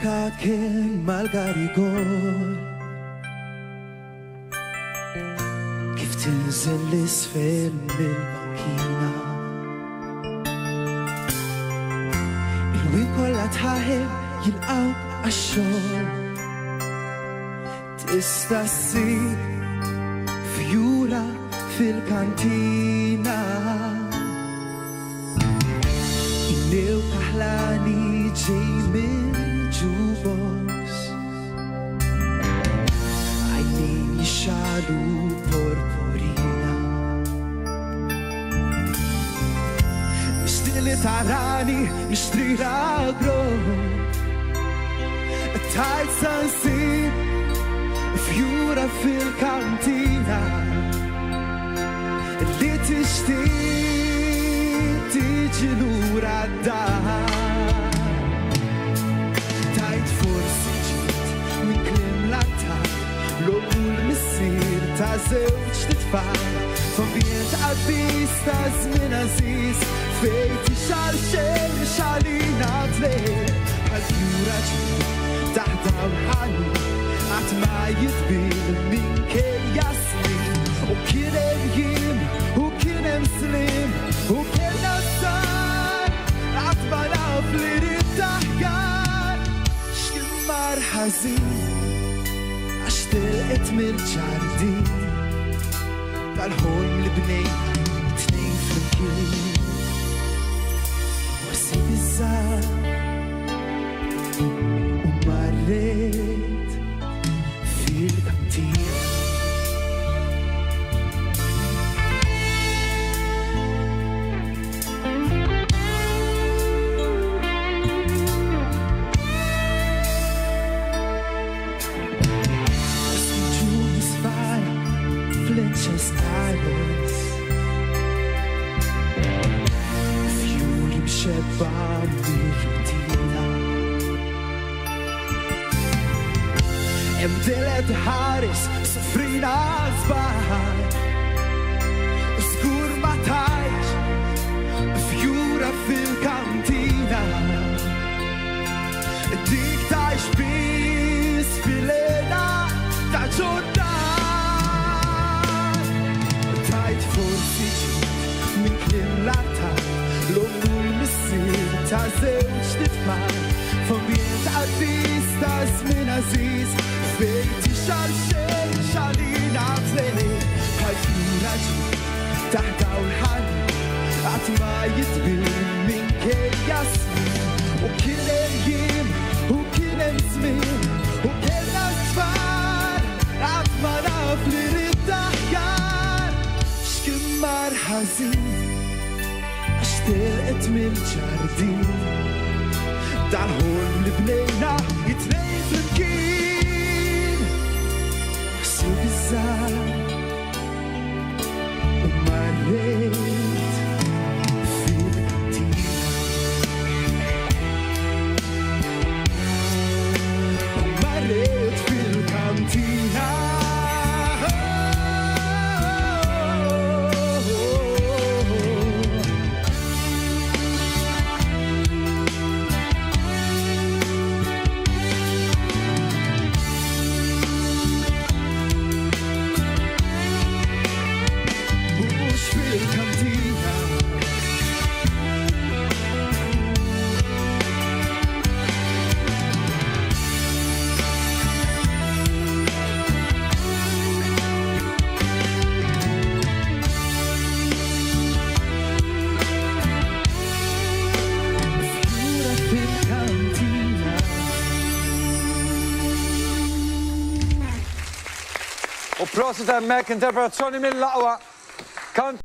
Musika kien mal-garigol kif tinżel l-isfel mill-bankina Il-wien kollha tħaħel jilqgħu għax-xogħol Tista' ssib fjura fil-kantina Innew paħlani ġej mill-ġubos Għajnejn jixxalu porporina Nixtieq li tarani nixtri l-agro Tajt sansib fjura fil-kantina Li tixtieq tiġi lura d-dar Tajt forsi ġiet minn kliem l-attar L-għul missier ta' żewġ titfal F'ambjent qabbis ta' żmien għażiż Fejn tixal xejn xalina tlejl Bħal-fjura ġiet taħt dawl ħanin Qatt ma jitbil minkejja snin U kien hemm jiem u kien hemm slim U kellna sar qatt ma naf li rid taħjar X'kien mar ħażin għax tilqet mill-ġardin Tal-ħolm li bnejna tnejn flimkien Forsi biżgħat u marret fil-kantina Just silence Fjuri mxebba mir-rutina Emdelet ħares sofrina żbar Żgur ma tajx fjura fil-kantina Dik tajx biss fil-lejla ta' ġurnata Forsi ġiet minn kliem l-attar L-għul missier ta' żewġ titfal F'ambjent qabbis ta' żmien għażiż Fejn tixal xejn xalina tlejl Bħal-fjura ġiet taħt dawl ħanin Qatt ma jitbil minkejja snin U kien hemm jiem u kien hemm żmien U kellna tfal qatt ma naf li rid taħjar Mar ħażin għax tilqet mill-ġardin Dal-ħolm li bnejna it-tnejn flimkien Ħsi biżgħat u marret fil-kantina U marret fil-kantina U prosit hemmhekk interpretazzjoni mill-aqwa